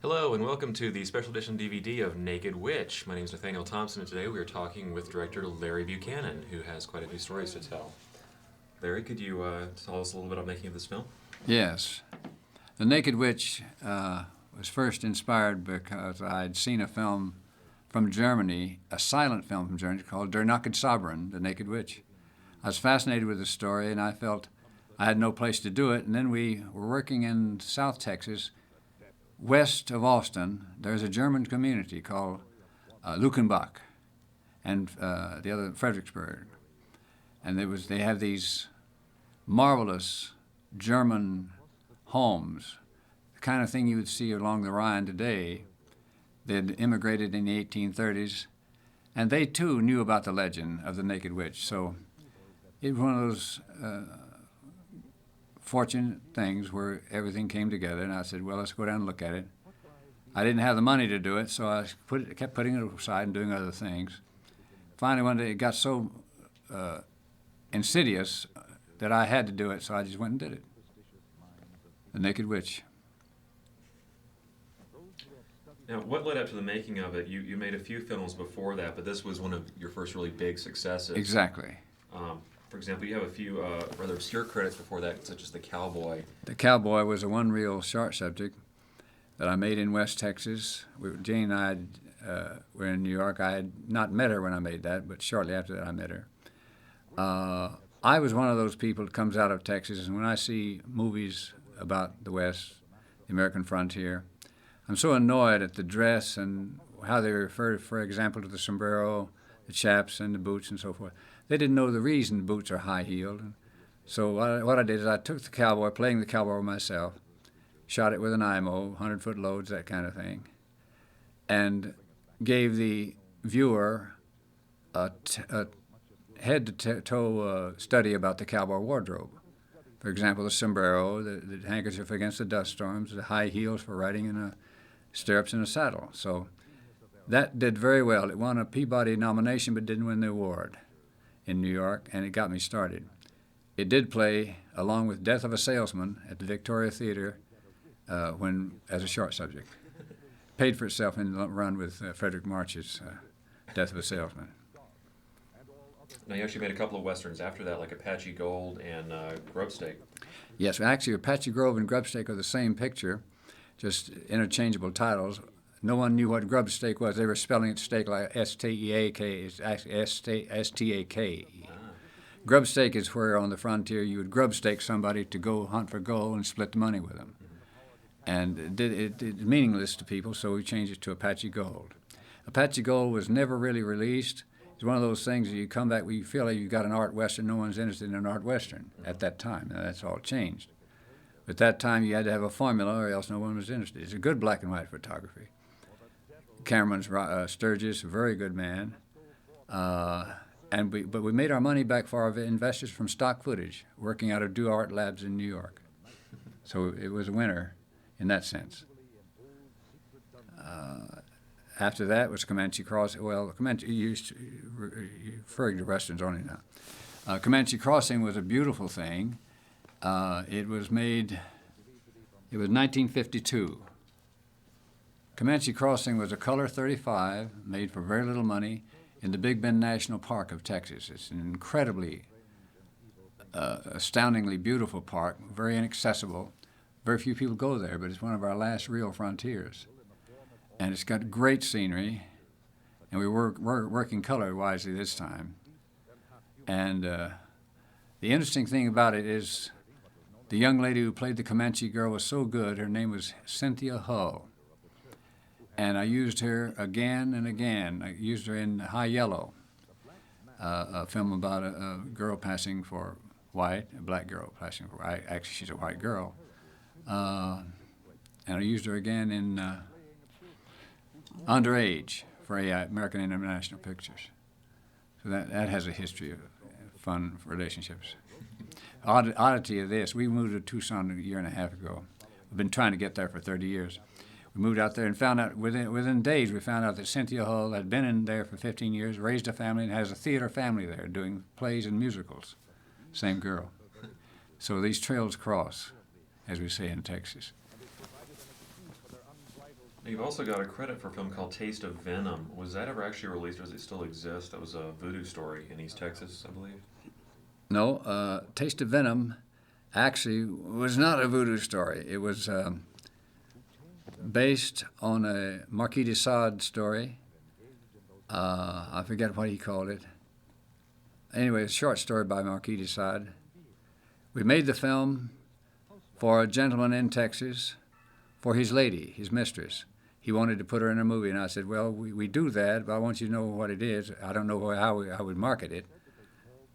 Hello and welcome to the special edition DVD of Naked Witch. My name is Nathaniel Thompson and today we are talking with director Larry Buchanan, who has quite a few stories to tell. Larry, could you tell us a little bit about making of this film? Yes. The Naked Witch was first inspired because I'd seen a film from Germany, a silent film from Germany called Der Nackte Zauberin, The Naked Witch. I was fascinated with the story and I felt I had no place to do it. And then we were working in South Texas, west of Austin. There's a German community called Luckenbach and the other Fredericksburg. And they have these marvelous German homes, the kind of thing you would see along the Rhine today. They'd immigrated in the 1830s, and they too knew about the legend of the Naked Witch. So it was one of those fortunate things where everything came together, and I said, well, let's go down and look at it. I didn't have the money to do it, so I kept putting it aside and doing other things. Finally, one day it got so insidious that I had to do it, so I just went and did it. The Naked Witch. Now, what led up to the making of it? You made a few films before that, but this was one of your first really big successes. Exactly. For example, you have a few rather obscure credits before that, such as The Cowboy. The Cowboy was a one reel short subject that I made in West Texas. Jane and I were in New York. I had not met her when I made that, but shortly after that I met her. I was one of those people that comes out of Texas, and when I see movies about the West, the American frontier, I'm so annoyed at the dress and how they refer, for example, to the sombrero, the chaps, and the boots and so forth. They didn't know the reason boots are high-heeled. So what I did is I took the cowboy, playing the cowboy myself, shot it with an IMO, 100-foot loads, that kind of thing, and gave the viewer a head-to-toe study about the cowboy wardrobe. For example, the sombrero, the handkerchief against the dust storms, the high heels for riding in a stirrups in a saddle. So that did very well. It won a Peabody nomination but didn't win the award in New York, and it got me started. It did play along with Death of a Salesman at the Victoria Theater as a short subject. Paid for itself in the run with Frederick March's Death of a Salesman. Now, you actually made a couple of westerns after that, like Apache Gold and Grubstake. Yes, actually, Apache Grove and Grubstake are the same picture, just interchangeable titles. No one knew what grubstake was. They were spelling it steak like S-T-E-A-K. It's actually S-T-A-K-E. Grubstake is where on the frontier you would grubstake somebody to go hunt for gold and split the money with them. And it's meaningless to people, so we changed it to Apache Gold. Apache Gold was never really released. It's one of those things that you come back, you feel like you've got an art western, no one's interested in an art western at that time. Now, that's all changed. But at that time, you had to have a formula or else no one was interested. It's a good black and white photography. Cameron's Sturgis, a very good man. But we made our money back for our investors from stock footage, working out of Do Art Labs in New York. So it was a winner in that sense. After that was Comanche Crossing. Well, Comanche, you're referring to westerns only now. Comanche Crossing was a beautiful thing. It was 1952. Comanche Crossing was a color 35, made for very little money, in the Big Bend National Park of Texas. It's an incredibly, astoundingly beautiful park, very inaccessible. Very few people go there, but it's one of our last real frontiers. And it's got great scenery, and we were working color wisely this time. And the interesting thing about it is the young lady who played the Comanche girl was so good. Her name was Cynthia Hull. And I used her again and again. I used her in High Yellow, a film about a girl passing for white, a black girl passing for white. Actually, she's a white girl. And I used her again in Underage for American International Pictures. So that has a history of fun relationships. Oddity of this, we moved to Tucson a year and a half ago. We've been trying to get there for 30 years. We moved out there and found out, within days, we found out that Cynthia Hull had been in there for 15 years, raised a family, and has a theater family there doing plays and musicals. Same girl. So these trails cross, as we say in Texas. You've also got a credit for a film called Taste of Venom. Was that ever actually released, or does it still exist? That was a voodoo story in East Texas, I believe. No, Taste of Venom actually was not a voodoo story. It was based on a Marquis de Sade story. I forget what he called it. Anyway, it's a short story by Marquis de Sade. We made the film for a gentleman in Texas, for his lady, his mistress. He wanted to put her in a movie, and I said, well, we do that, but I want you to know what it is. I don't know how I would market it,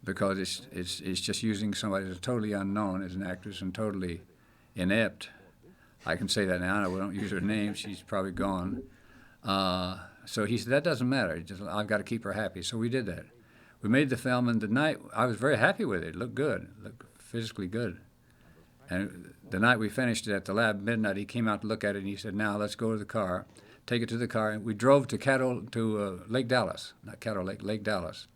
because it's just using somebody that's totally unknown as an actress and totally inept. I can say that now. We don't use her name. She's probably gone. So he said, that doesn't matter. I've got to keep her happy. So we did that. We made the film, and the night, I was very happy with it. It looked good. It looked physically good. And the night we finished it at the lab, midnight, he came out to look at it, and he said, now let's go to the car. Take it to the car. And we drove to Lake Dallas. Not Caddo Lake, Lake Dallas.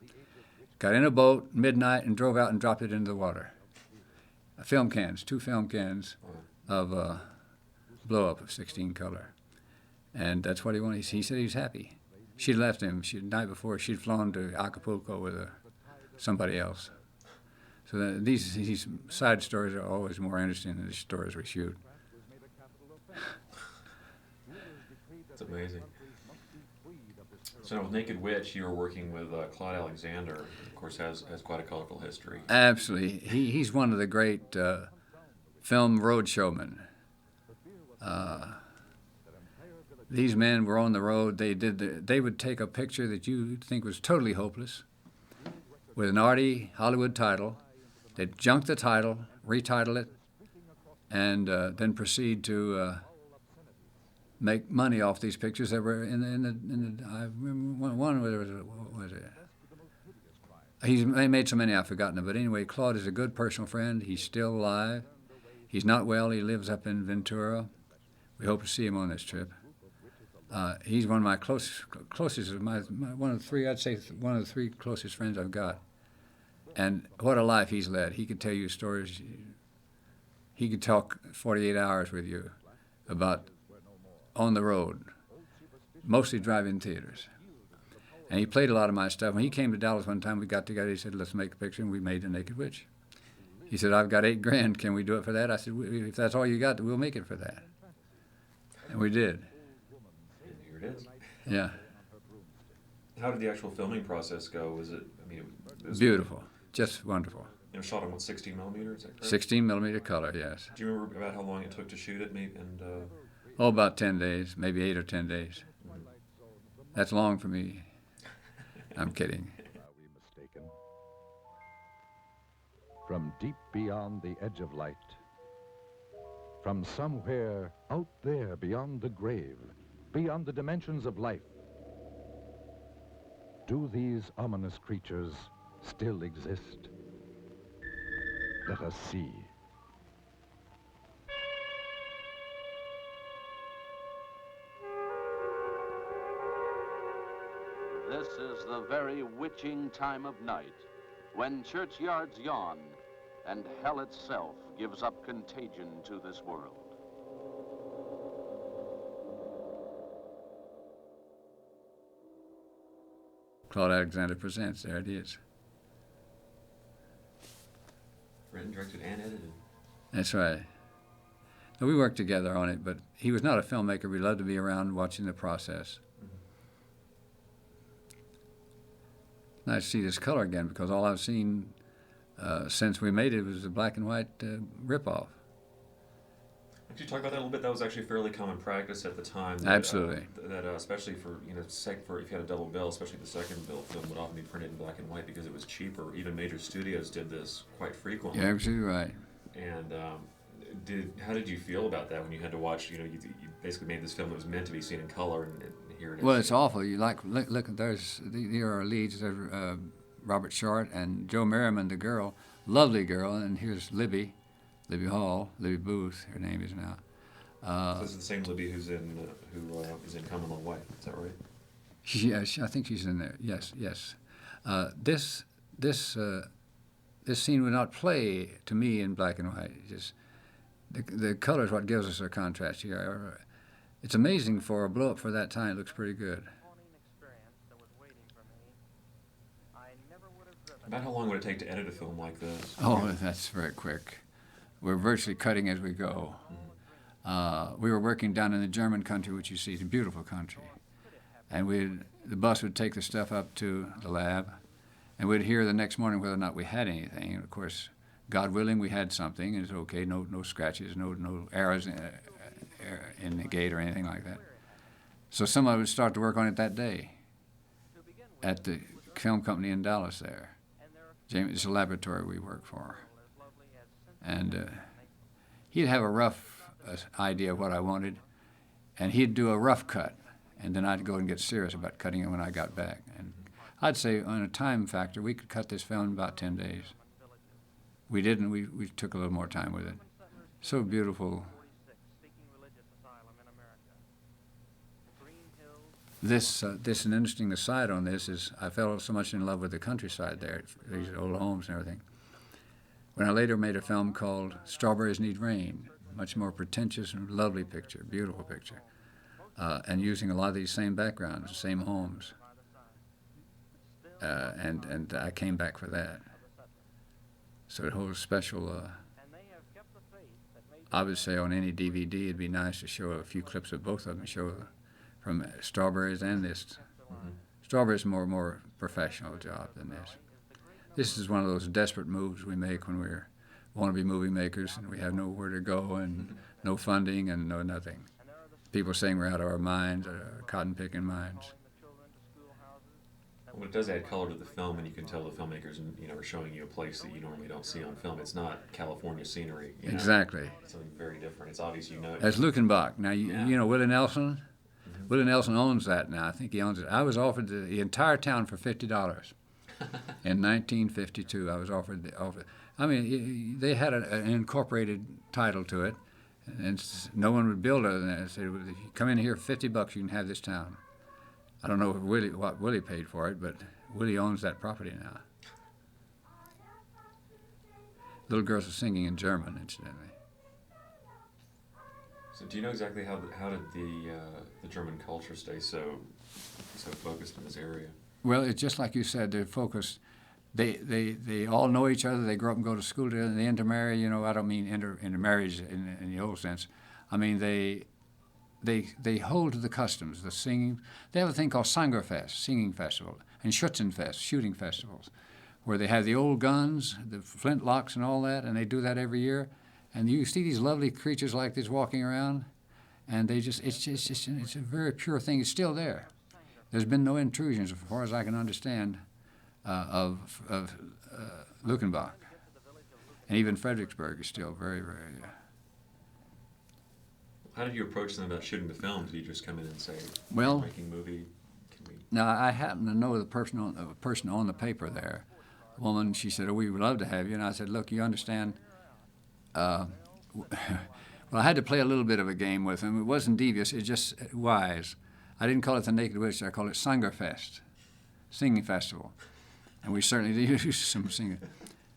Got in a boat, midnight, and drove out and dropped it into the water. Film cans, 2 film cans of blow-up of 16 color. And that's what he wanted. He said he was happy. She'd left him. The night before, she'd flown to Acapulco with somebody else. So these side stories are always more interesting than the stories we shoot. It's amazing. So now with Naked Witch, you were working with Claude Alexander, who of course has quite a colorful history. Absolutely. He's one of the great film road showmen. These men were on the road. They would take a picture that you think was totally hopeless with an arty Hollywood title. They'd junk the title, retitle it, and then proceed to make money off these pictures that were in the I remember one where what was it? They made so many I've forgotten them. But anyway, Claude is a good personal friend. He's still alive. He's not well. He lives up in Ventura. We hope to see him on this trip. He's one of my closest, one of the three, I'd say one of the 3 closest friends I've got. And what a life he's led. He could tell you stories. He could talk 48 hours with you about on the road, mostly drive-in theaters. And he played a lot of my stuff. When he came to Dallas one time, we got together. He said, let's make a picture, and we made The Naked Witch. He said, I've got $8 grand. Can we do it for that? I said, if that's all you got, we'll make it for that. And we did. And here it is. Yeah. How did the actual filming process go? Was it, it was beautiful. Just wonderful. Shot on 16 millimeters, is that correct? 16 millimeter color, yes. Do you remember about how long it took to shoot it, maybe? Oh, about 10 days, maybe 8 or 10 days. Mm-hmm. That's long for me. I'm kidding. Are we mistaken? From deep beyond the edge of light, from somewhere out there beyond the grave, beyond the dimensions of life, do these ominous creatures still exist? Let us see. This is the very witching time of night, when churchyards yawn and hell itself gives up contagion to this world. Claude Alexander Presents. There it is. Written, directed, and edited. That's right. Now, we worked together on it, but he was not a filmmaker. We loved to be around watching the process. Mm-hmm. Nice to see this color again, because all I've seen since we made it was a black and white ripoff. Could you talk about that a little bit? That was actually fairly common practice at the time. That, Absolutely. Especially for for if you had a double bill, especially the second bill film would often be printed in black and white because it was cheaper. Even major studios did this quite frequently. You're absolutely right. And how did you feel about that when you had to watch? You basically made this film that was meant to be seen in color, and here it is. Well, it's awful. You look. Here are our leads. Robert Short and Joe Merriman, the girl, lovely girl, and here's Libby Hall, Libby Booth, her name is now. So this is the same Libby who is in Come On White. Is that right? I think she's in there. Yes. This scene would not play to me in black and white. Just the color is what gives us our contrast here. It's amazing for a blow-up for that time. It looks pretty good. About how long would it take to edit a film like this? Oh, that's very quick. We're virtually cutting as we go. We were working down in the German country, which you see is a beautiful country. And the bus would take the stuff up to the lab, and we'd hear the next morning whether or not we had anything. And of course, God willing, we had something, and it's okay, no scratches, no arrows in the gate or anything like that. So somebody would start to work on it that day at the film company in Dallas there. It's a laboratory we work for. And he'd have a rough idea of what I wanted, and he'd do a rough cut, and then I'd go and get serious about cutting it when I got back. And I'd say on a time factor, we could cut this film in about 10 days. We didn't. We took a little more time with it. So beautiful. This an interesting aside on this is I fell so much in love with the countryside there, these old homes and everything. When I later made a film called Strawberries Need Rain, much more pretentious and lovely picture, beautiful picture, and using a lot of these same backgrounds, same homes. And I came back for that. So it holds special. I would say on any DVD, it'd be nice to show a few clips of both of them, show from Strawberries and this. Mm-hmm. Strawberries more professional job than this. This is one of those desperate moves we make when we want to be movie makers and we have nowhere to go and no funding and no nothing. People saying we're out of our minds, cotton picking minds. Well, it does add color to the film, and you can tell the filmmakers, are showing you a place that you normally don't see on film. It's not California scenery. Exactly. It's something very different. It's obvious you know it. That's Luckenbach. Now, Yeah. you know Willie Nelson? Mm-hmm. Willie Nelson owns that now. I think he owns it. I was offered the entire town for $50 in 1952. I was offered. I mean, they had an incorporated title to it, and no one would build other than that. They said, well, if you come in here for $50, you can have this town. I don't know what Willie paid for it, but Willie owns that property now. Little girls are singing in German, incidentally. So, do you know exactly how did the German culture stay so focused in this area? Well, it's just like you said. They're focused. They all know each other. They grow up and go to school together. And they intermarry. I don't mean intermarriage in the old sense. I mean they hold to the customs, the singing. They have a thing called Sangerfest, singing festival, and Schützenfest, shooting festivals, where they have the old guns, the flintlocks and all that, and they do that every year. And you see these lovely creatures like this walking around, and it's a very pure thing. It's still there. There's been no intrusions, as far as I can understand, of Luckenbach. And even Fredericksburg is still very, very... How did you approach them about shooting the film? Did you just come in and say, well, we're making a movie? Now, I happen to know the person on the paper there. A woman, she said, we would love to have you. And I said, look, you understand... well, I had to play a little bit of a game with him. It wasn't devious, it was just wise. I didn't call it the Naked Witch, I called it Sangerfest, singing festival. And we certainly did use some singing.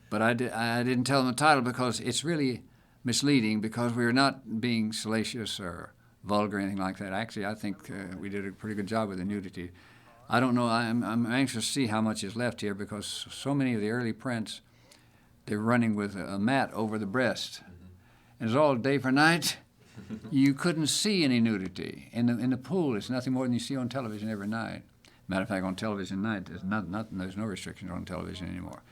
But I didn't tell them the title because it's really misleading, because we were not being salacious or vulgar or anything like that. Actually, I think we did a pretty good job with the nudity. I don't know, I'm anxious to see how much is left here, because so many of the early prints, they're running with a mat over the breast. And it's all day for night. You couldn't see any nudity. In the pool, it's nothing more than you see on television every night. Matter of fact, on television night, there's no restrictions on television anymore.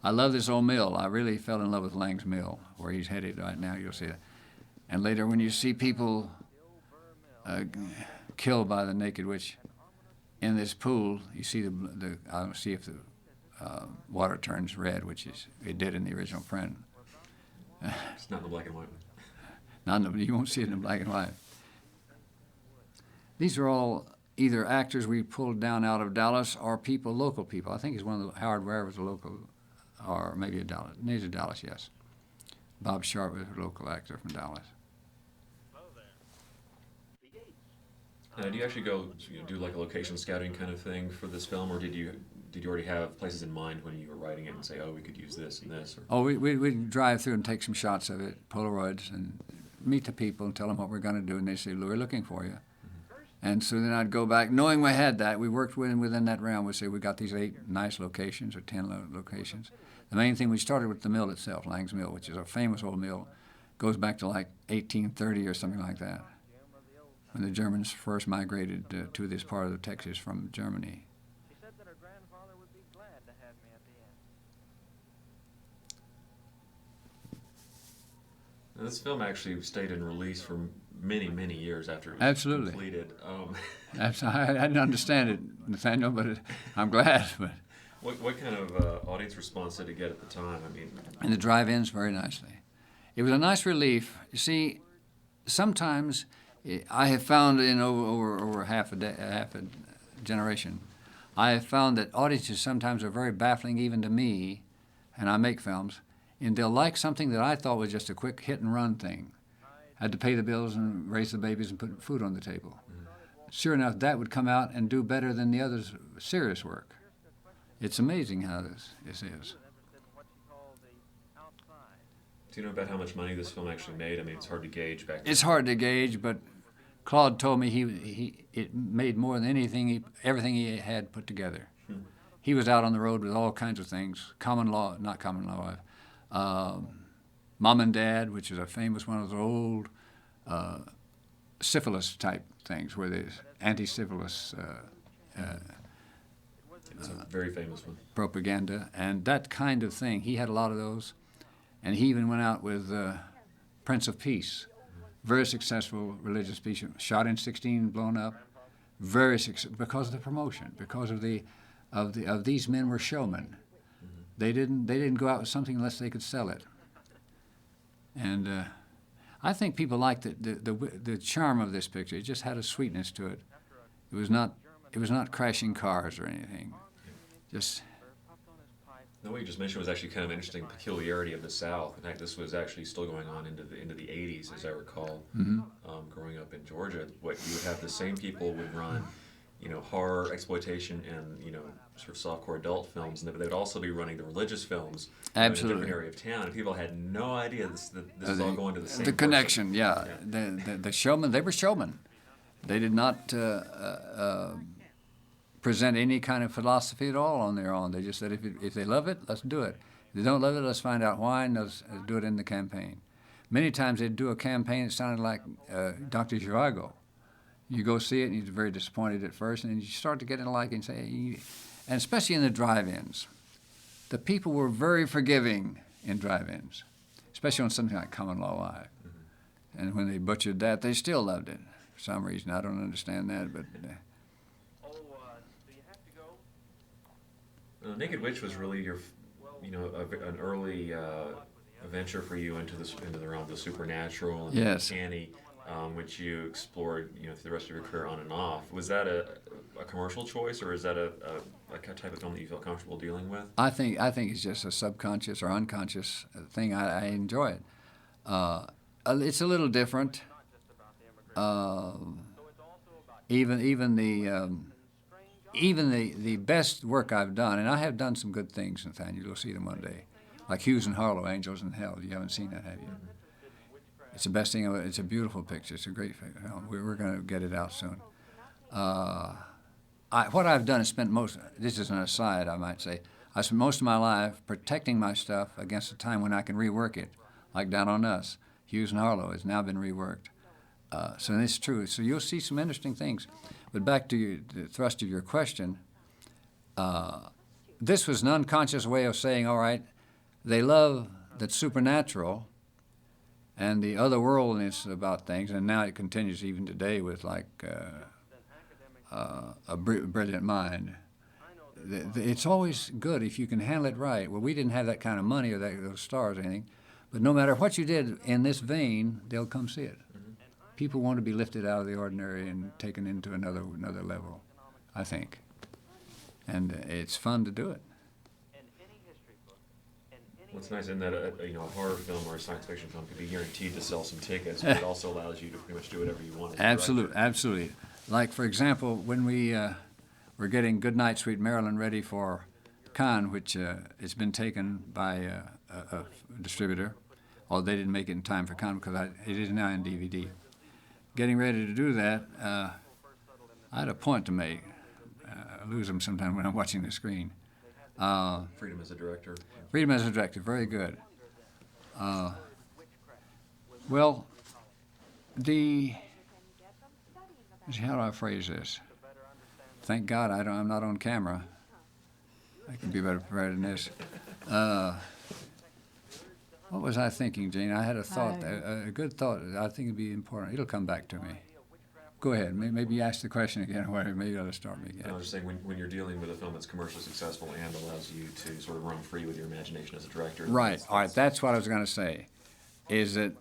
I love this old mill. I really fell in love with Lang's Mill, where he's headed right now. You'll see it. And later, when you see people killed by the Naked Witch in this pool, you see I don't see if the water turns red, which it did in the original print. It's not in the black and white. You won't see it in black and white. These are all either actors we pulled down out of Dallas or local people. I think it's one of the Howard Ware was a local, or maybe a Dallas. He's a Dallas, yes. Bob Sharp was a local actor from Dallas. Now, did you actually go do like a location scouting kind of thing for this film, or did you already have places in mind when you were writing it and say, oh, we could use this and this? Or? Oh, we'd drive through and take some shots of it, Polaroids, and meet the people and tell them what we're going to do, and they say, we're looking for you. And so then I'd go back, knowing we had that. We worked within that realm. We'd say we got these 8 nice locations or 10 locations. The main thing, we started with the mill itself, Lang's Mill, which is a famous old mill. Goes back to like 1830 or something like that, when the Germans first migrated to this part of Texas from Germany. She said that her grandfather would be glad to have me at the end. Now, this film actually stayed in release for many, many years after it was Absolutely. completed. I didn't understand it, Nathaniel, but I'm glad. But What kind of audience response did it get at the time? I mean, and the drive-ins very nicely. It was a nice relief. You see, sometimes I have found in over half a generation, I have found that audiences sometimes are very baffling even to me, and I make films, and they'll like something that I thought was just a quick hit-and-run thing. Had to pay the bills and raise the babies and put food on the table. Sure enough, that would come out and do better than the other's serious work. It's amazing how this is. do you know about how much money this film actually made? I mean, it's hard to gauge back then. It's hard to gauge, but Claude told me it made more than everything he had put together. He was out on the road with all kinds of things, not common law, Mom and Dad, which is a famous one of those old syphilis type things, where there's anti-syphilis It's a very famous one. propaganda, and that kind of thing. He had a lot of those, and he even went out with Prince of Peace, very successful religious speech, shot in 16, blown up, because of the promotion, because of these men were showmen. They didn't go out with something unless they could sell it. And I think people liked the charm of this picture. It just had a sweetness to it. It was not crashing cars or anything. Just No, what you just mentioned was actually kind of an interesting peculiarity of the South. In fact, this was actually still going on into the 80s, as I recall. Growing up in Georgia, what you would have the same people would run, horror, exploitation, and sort of softcore adult films, and they would also be running the religious films in a different area of town. And people had no idea this is all going to the same. The connection, person. yeah. The showmen, they were showmen. They did not present any kind of philosophy at all on their own. They just said, if they love it, let's do it. If they don't love it, let's find out why, and let's do it in the campaign. Many times they'd do a campaign that sounded like Dr. Zhivago. You go see it, and you're very disappointed at first, and then you start to get into like and say, and especially in the drive-ins, the people were very forgiving in drive-ins, especially on something like Common Law Live. And when they butchered that, they still loved it for some reason. I don't understand that, but. Do you have to go? Naked Witch was really your, an early venture for you into the realm of the supernatural and Yes. uncanny, which you explored, through the rest of your career on and off. Was that a commercial choice, or is that a type of film that you feel comfortable dealing with? I think it's just a subconscious or unconscious thing. I enjoy it. It's a little different. Even the best work I've done, and I have done some good things, Nathaniel. You'll see them one day, like Hughes and Harlow, Angels in Hell. You haven't seen that, have you? It's the best thing of it. It's a beautiful picture. It's a great film. We're going to get it out soon. What I've done is spent this is an aside, I might say, I spent most of my life protecting my stuff against the time when I can rework it, like Down on Us. Hughes and Harlow has now been reworked. So it's true. So you'll see some interesting things. But back to the thrust of your question, this was an unconscious way of saying, all right, they love the supernatural and the otherworldliness about things, and now it continues even today with like a brilliant mind. It's always good if you can handle it right. Well, we didn't have that kind of money or those stars or anything, but no matter what you did in this vein, they'll come see it. People want to be lifted out of the ordinary and taken into another level, I think. And it's fun to do it. Well, it's nice in that a horror film or a science fiction film could be guaranteed to sell some tickets, but it also allows you to pretty much do whatever you want. Absolutely. Like, for example, when we were getting Goodnight Sweet Maryland ready for Cannes, which it's been taken by a distributor, or they didn't make it in time for Con because it is now in DVD. Getting ready to do that, I had a point to make. I lose them sometimes when I'm watching the screen. Freedom as a director. Freedom as a director, very good. Well, how do I phrase this? Thank God I'm not on camera. I can be better prepared than this. What was I thinking, Jane? I had a thought, a good thought. I think it'd be important. It'll come back to me. Go ahead. Maybe ask the question again, or maybe I'll start me again. I was just saying, when you're dealing with a film that's commercially successful and allows you to sort of run free with your imagination as a director. Right. All right. That's what I was going to say. Is that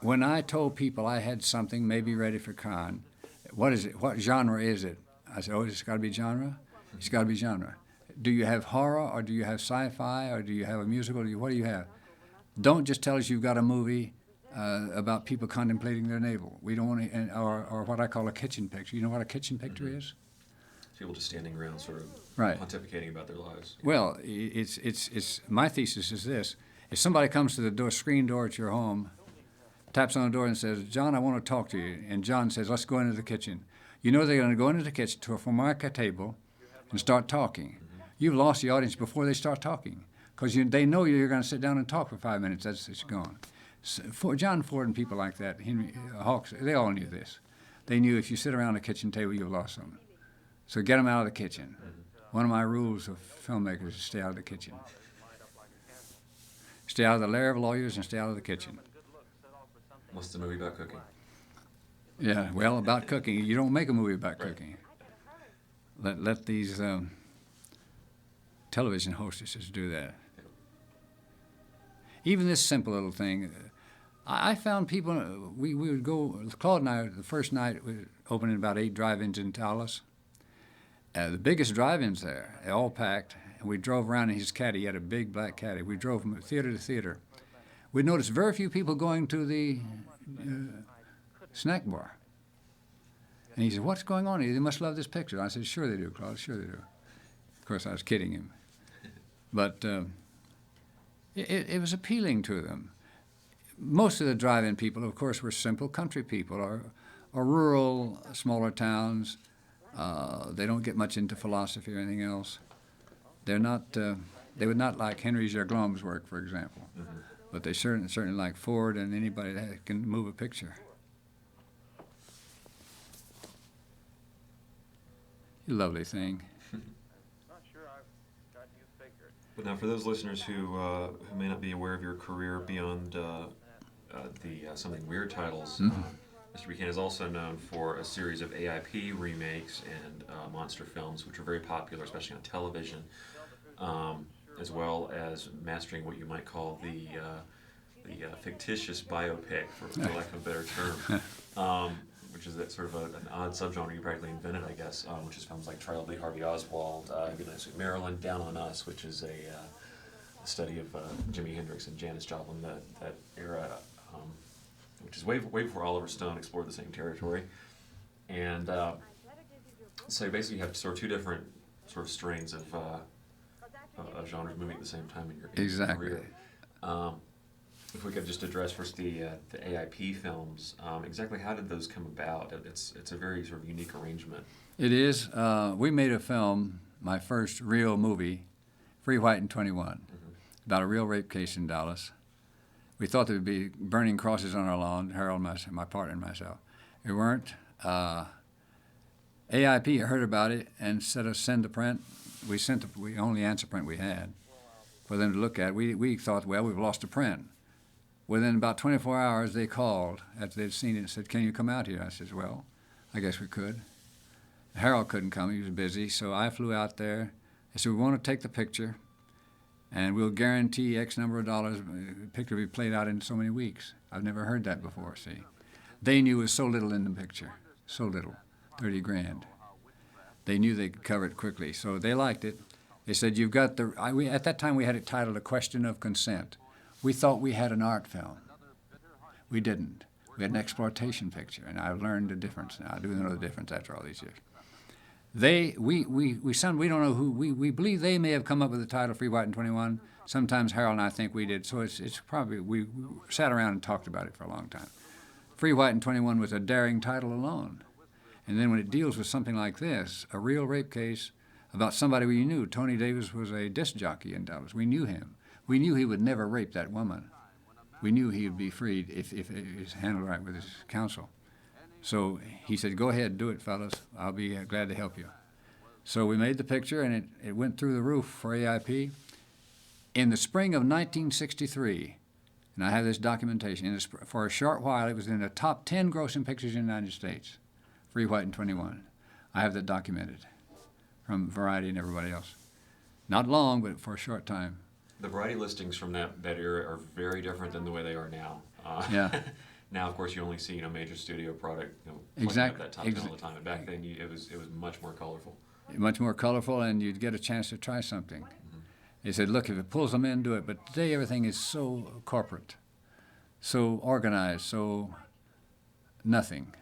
when I told people I had something maybe ready for Cannes, what is it? What genre is it? I said, oh, it's got to be genre? It's got to be genre. Do you have horror, or do you have sci-fi, or do you have a musical? What do you have? Don't just tell us you've got a movie about people contemplating their navel. We don't want to, or what I call a kitchen picture. You know what a kitchen picture is? People just standing around sort of right. pontificating about their lives. Well, it's my thesis is this. If somebody comes to the screen door at your home, taps on the door and says, John, I want to talk to you. And John says, let's go into the kitchen. You know they're going to go into the kitchen to a formica table and start talking. You've lost the audience before they start talking because they know you're going to sit down and talk for 5 minutes. It's gone. So John Ford and people like that, Henry Hawks, they all knew this. They knew if you sit around a kitchen table, you've lost them. So get them out of the kitchen. One of my rules of filmmakers is stay out of the kitchen. Stay out of the lair of lawyers and stay out of the kitchen. What's the movie about cooking? Yeah, well, about cooking. You don't make a movie about cooking. Let these television hostesses do that. Even this simple little thing, I found people, we would go, Claude and I, the first night, we opened about 8 drive-ins in Dallas. The biggest drive-ins there, they all packed, and we drove around in his caddy. He had a big black caddy. We drove from theater to theater. We noticed very few people going to the snack bar. And he said, what's going on here? They must love this picture. I said, sure they do, Claude, sure they do. Of course, I was kidding him. But it was appealing to them. Most of the drive-in people, of course, were simple country people or rural, smaller towns. They don't get much into philosophy or anything else. They're not, they would not like Henry Gerglom's work, for example. Mm-hmm. But they certainly like Ford and anybody that can move a picture. You lovely thing. Not sure I've got you figured. But now, for those listeners who may not be aware of your career beyond the Something Weird titles, Mr. Buchanan is also known for a series of AIP remakes and monster films, which are very popular, especially on television, as well as mastering what you might call the fictitious biopic, for lack of a better term. Which is that sort of an odd subgenre you practically invented, I guess, which is films like Trial of Harvey Oswald, Good Night Sweet Maryland, Down on Us, which is a study of Jimi Hendrix and Janis Joplin, that era, which is way before Oliver Stone explored the same territory. And so basically you have sort of 2 different sort of strains of genres moving at the same time in your career. If we could just address first the AIP films, exactly how did those come about? It's a very sort of unique arrangement. It is. We made a film, my first real movie, Free, White, and 21, about a real rape case in Dallas. We thought there would be burning crosses on our lawn, Harold, my partner, and myself. There weren't. AIP heard about it and said us send the print. We sent the only answer print we had for them to look at. We thought, well, we've lost a print. Within about 24 hours, they called after they'd seen it and said, can you come out here? I said, well, I guess we could. Harold couldn't come. He was busy, so I flew out there. They said, we want to take the picture, and we'll guarantee X number of dollars. The picture will be played out in so many weeks. I've never heard that before, see. They knew there was so little in the picture, so little, 30 grand. They knew they could cover it quickly, so they liked it. They said, you've got the, at that time we had it titled A Question of Consent. We thought we had an art film. We didn't. We had an exploitation picture, and I've learned the difference now. I do know the difference after all these years. We don't know who, we believe they may have come up with the title Free, White, and 21. Sometimes Harold and I think we did. So it's probably, we sat around and talked about it for a long time. Free, White, and 21 was a daring title alone. And then when it deals with something like this, a real rape case about somebody we knew. Tony Davis was a disc jockey in Dallas. We knew him. We knew he would never rape that woman. We knew he would be freed if it was handled right with his counsel. So he said, go ahead, do it, fellas. I'll be glad to help you. So we made the picture, and it went through the roof for AIP. In the spring of 1963, and I have this documentation, for a short while it was in the top 10 grossing pictures in the United States, Free, White, and 21. I have that documented from Variety and everybody else. Not long, but for a short time. The Variety listings from that era are very different than the way they are now. Yeah. Now, of course, you only see major studio product Exactly. That top 10 all the time. But back then, it was much more colorful. Much more colorful, and you'd get a chance to try something. Mm-hmm. They said, look, if it pulls them in, do it. But today, everything is so corporate, so organized, so nothing.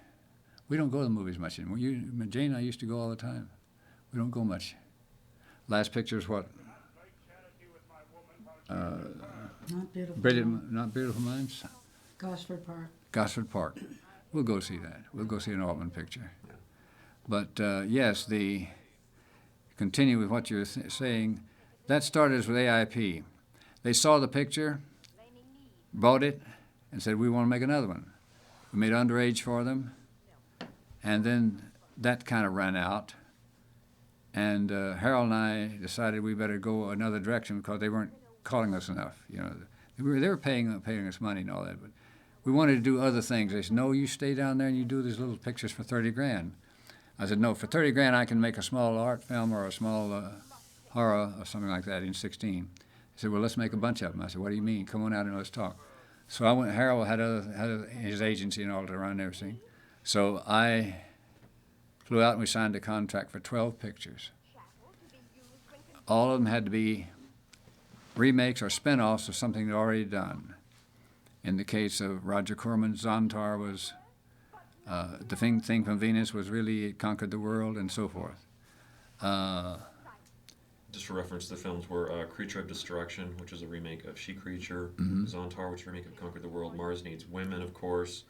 We don't go to the movies much anymore. Jane and I used to go all the time. We don't go much. Last picture is what? Not Beautiful. Not Beautiful Minds? Gosford Park. Gosford Park. We'll go see that. We'll go see an Altman picture. But yes, continue with what you're saying. That started with AIP. They saw the picture, bought it, and said, we want to make another one. We made Underage for them, and then that kind of ran out. And Harold and I decided we better go another direction because they weren't calling us enough. You know, they were paying us money and all that, but we wanted to do other things. They said, no, you stay down there and you do these little pictures for 30 grand. I said, no, for 30 grand I can make a small art film or a small horror or something like that in 16. He said, well, let's make a bunch of them. I said, what do you mean? Come on out and let's talk. So I went. Harold had his agency and all to run everything. So I flew out and we signed a contract for 12 pictures. All of them had to be remakes or spin-offs of something they'd already done. In the case of Roger Corman's Zontar was The Thing from Venus was really It Conquered the World and so forth. Just for reference, the films were Creature of Destruction, which is a remake of She Creature, Zontar, which is a remake of Conquered the World, Mars Needs Women, of course,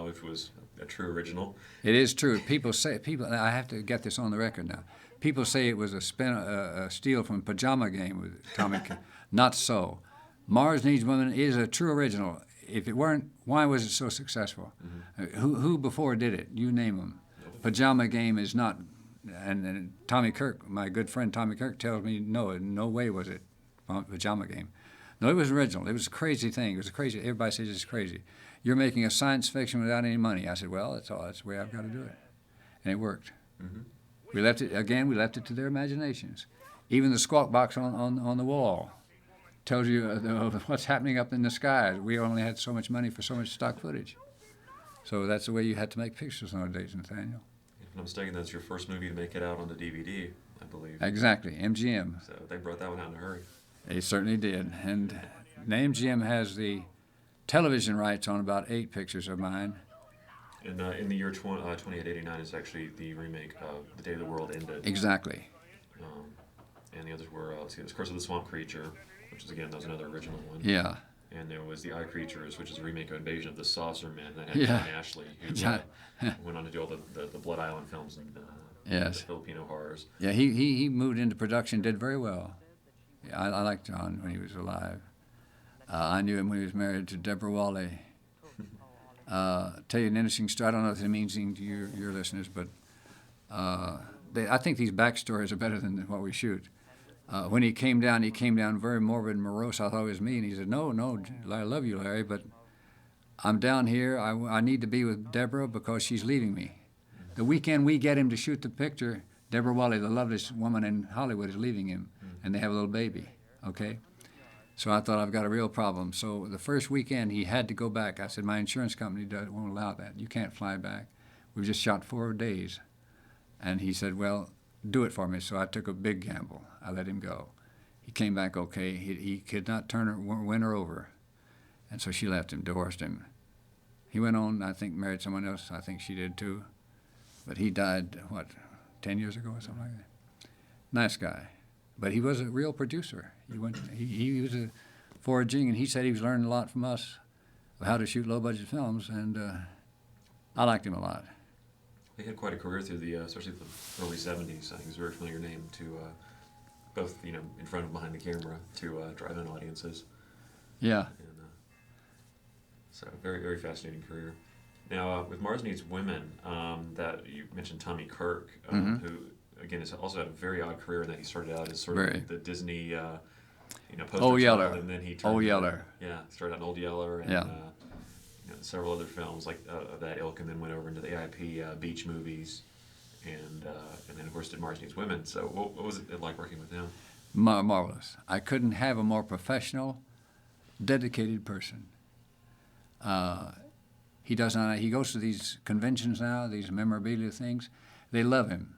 which was a true original. It is true. I have to get this on the record now. People say it was a steal from Pajama Game with Tommy. Not so. Mars Needs Women is a true original. If it weren't, why was it so successful? Mm-hmm. Who before did it? You name them. Pajama Game is not. And Tommy Kirk, my good friend Tommy Kirk, tells me no way was it Pajama Game. No, it was original. It was a crazy thing. It was crazy. Everybody says it's crazy. You're making a science fiction without any money. I said, well, that's the way I've got to do it. And it worked. Mm-hmm. We left it to their imaginations. Even the squawk box on the wall tells you what's happening up in the sky. We only had so much money for so much stock footage. So that's the way you had to make pictures nowadays, Nathaniel. If I'm not mistaken, that's your first movie to make it out on the DVD, I believe. Exactly, MGM. So they brought that one out in a hurry. They certainly did. And MGM has the television rights on about 8 pictures of mine. And in the year 2889 is actually the remake of The Day the World Ended. Exactly. And the others were, let's see, it was Curse of the Swamp Creature, which is, again, that was another original one. Yeah. And there was The Eye Creatures, which is a remake of Invasion of the Saucer Men that had John Ashley, who went on to do all the Blood Island films and the Filipino horrors. Yeah, he moved into production, did very well. Yeah, I liked John when he was alive. I knew him when he was married to Deborah Wally. Tell you an interesting story. I don't know if it means anything to your listeners, but I think these backstories are better than what we shoot. When he came down very morbid and morose. I thought it was me, and he said, no, I love you, Larry, but I'm down here. I need to be with Deborah because she's leaving me. The weekend we get him to shoot the picture, Deborah Wally, the loveliest woman in Hollywood, is leaving him, and they have a little baby, okay? So I thought, I've got a real problem. So the first weekend, he had to go back. I said, my insurance company won't allow that. You can't fly back. We've just shot 4 days. And he said, well, do it for me. So I took a big gamble. I let him go. He came back okay. He could not win her over. And so she left him, divorced him. He went on, I think, married someone else. I think she did too. But he died, 10 years ago or something like that? Nice guy. But he was a real producer. He was foraging, and he said he was learning a lot from us of how to shoot low-budget films, and I liked him a lot. He had quite a career through especially the early '70s. I think he's a very familiar name to both, in front and behind the camera, to drive-in audiences. Yeah. And, so very, very fascinating career. Now, with Mars Needs Women, that you mentioned Tommy Kirk, who again has also had a very odd career in that he started out as sort of the Disney, poster Old Yeller. child, and then he turned Old into- Yeller. Yeah, started out in Old Yeller, and several other films like of that ilk, and then went over into the AIP beach movies, and then of course did Mars Needs Women. So what was it like working with him? Marvelous. I couldn't have a more professional, dedicated person. He does not. He goes to these conventions now, these memorabilia things. They love him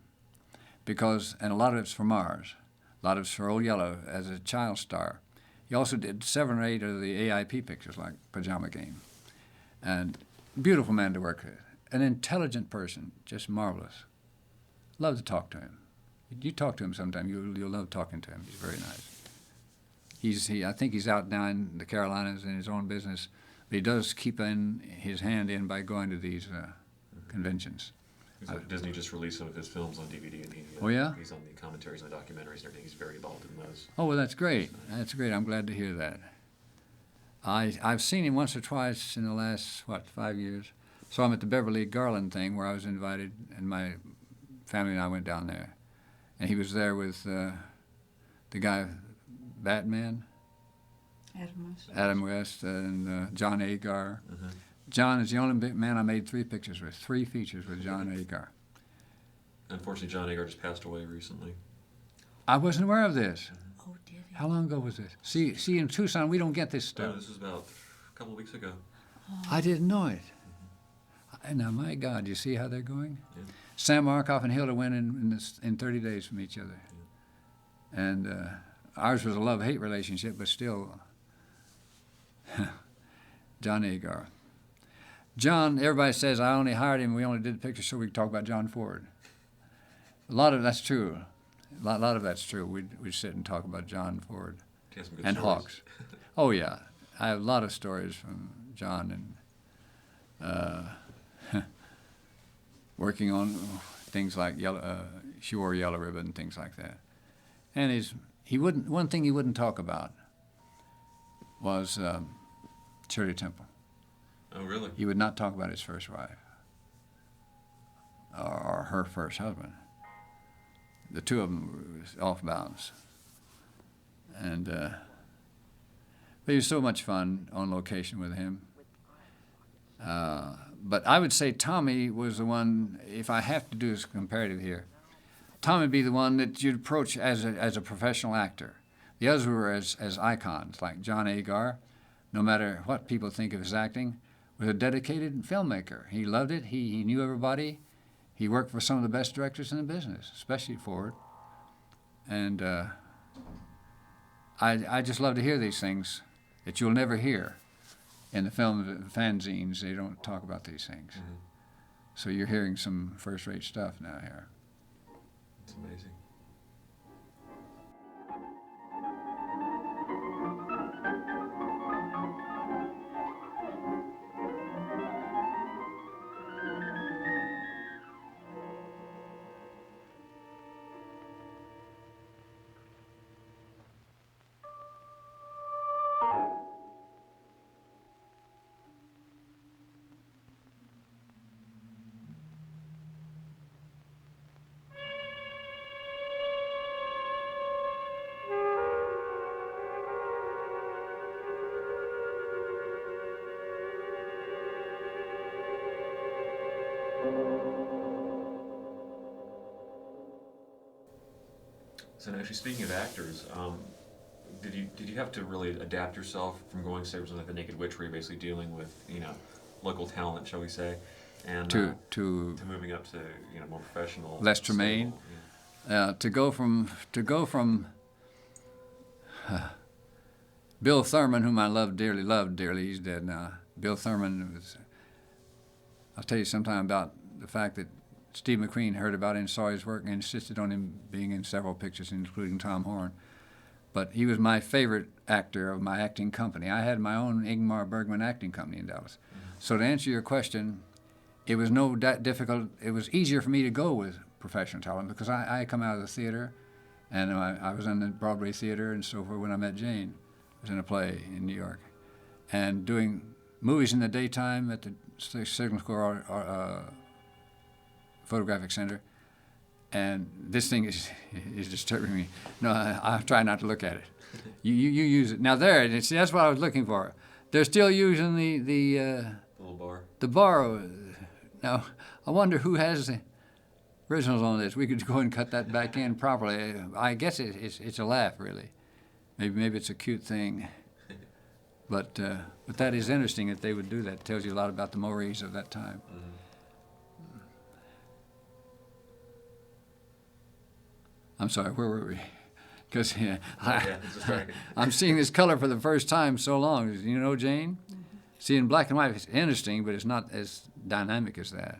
and a lot of it's for Mars, a lot of it's for Old Yeller as a child star. He also did 7 or 8 of the AIP pictures, like Pajama Game, and beautiful man to work with, an intelligent person, just marvelous. Love to talk to him. You talk to him sometime, you'll love talking to him. He's very nice. I think he's out now in the Carolinas in his own business, but he does keep his hand in by going to these conventions. Disney just released some of his films on DVD, and he's on the commentaries and the documentaries and everything. He's very involved in those. Oh, well, that's great. That's great. I'm glad to hear that. I've seen him once or twice in the last, 5 years. Saw him at the Beverly Garland thing where I was invited, and my family and I went down there. And he was there with the guy, Batman, Adam West, and John Agar. Mm-hmm. John is the only man I made 3 pictures with, 3 features with John Agar. Unfortunately, John Agar just passed away recently. I wasn't aware of this. Oh, did he? How long ago was this? See, in Tucson, we don't get this stuff. No, this was about a couple of weeks ago. I didn't know it. Now, my God, you see how they're going? Yeah. Sam Markoff and Hilda went in 30 days from each other. Yeah. And ours was a love-hate relationship, but still, John Agar. John, everybody says I only hired him, we only did pictures so we could talk about John Ford. A lot of that's true. A lot of that's true. We'd sit and talk about John Ford He has some good and stories. Hawks. Oh, yeah. I have a lot of stories from John and working on things like Shore Yellow Ribbon and things like that. And one thing he wouldn't talk about was Shirley Temple. Oh, really? He would not talk about his first wife or her first husband. The two of them were off balance. And but it was so much fun on location with him. But I would say Tommy was the one, if I have to do this comparative here, Tommy would be the one that you'd approach as a professional actor. The others were as icons, like John Agar, no matter what people think of his acting, was a dedicated filmmaker. He loved it. He knew everybody. He worked for some of the best directors in the business, especially Ford. And I just love to hear these things that you'll never hear in the film fanzines. They don't talk about these things. Mm-hmm. So you're hearing some first-rate stuff now here. It's amazing. So actually, speaking of actors, did you have to really adapt yourself from going, say, something like The Naked Witch, where you're basically dealing with local talent, shall we say, and to moving up to more professional? Les Tremaine, to go from Bill Thurman, whom I loved dearly. He's dead now. Bill Thurman was. I'll tell you sometime about the fact that Steve McQueen heard about it and saw his work and insisted on him being in several pictures, including Tom Horn. But he was my favorite actor of my acting company. I had my own Ingmar Bergman acting company in Dallas. So to answer your question, it was no difficult. It was easier for me to go with professional talent because I come out of the theater, and I was in the Broadway theater and so forth when I met Jane. I was in a play in New York, and doing movies in the daytime at the Signal Corps Photographic Center. And this thing is disturbing me. No, I try not to look at it. You use it now. There, that's what I was looking for. They're still using the little bar. The bar. Now, I wonder who has the originals on this. We could go and cut that back in properly. I guess it's a laugh, really. Maybe it's a cute thing. But that is interesting that they would do that. It tells you a lot about the mores of that time. Mm-hmm. I'm sorry, where were we? Because it's I'm seeing this color for the first time so long. You know, Jane? Mm-hmm. See, in black and white, it's interesting, but it's not as dynamic as that.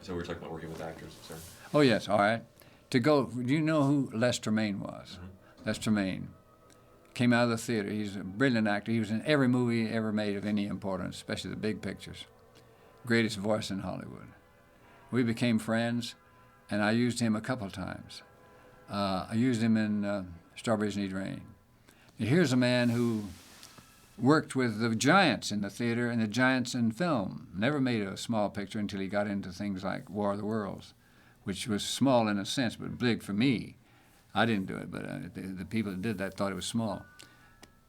So we're talking about working with actors, sir. Oh, yes, all right. Do you know who Les Tremaine was? Mm-hmm. Les Tremaine came out of the theater. He's a brilliant actor. He was in every movie ever made of any importance, especially the big pictures. Greatest voice in Hollywood. We became friends, and I used him a couple times. I used him in Strawberries Need Rain. Now, here's a man who worked with the giants in the theater and the giants in film. Never made a small picture until he got into things like War of the Worlds, which was small in a sense, but big for me. I didn't do it, but the people that did that thought it was small.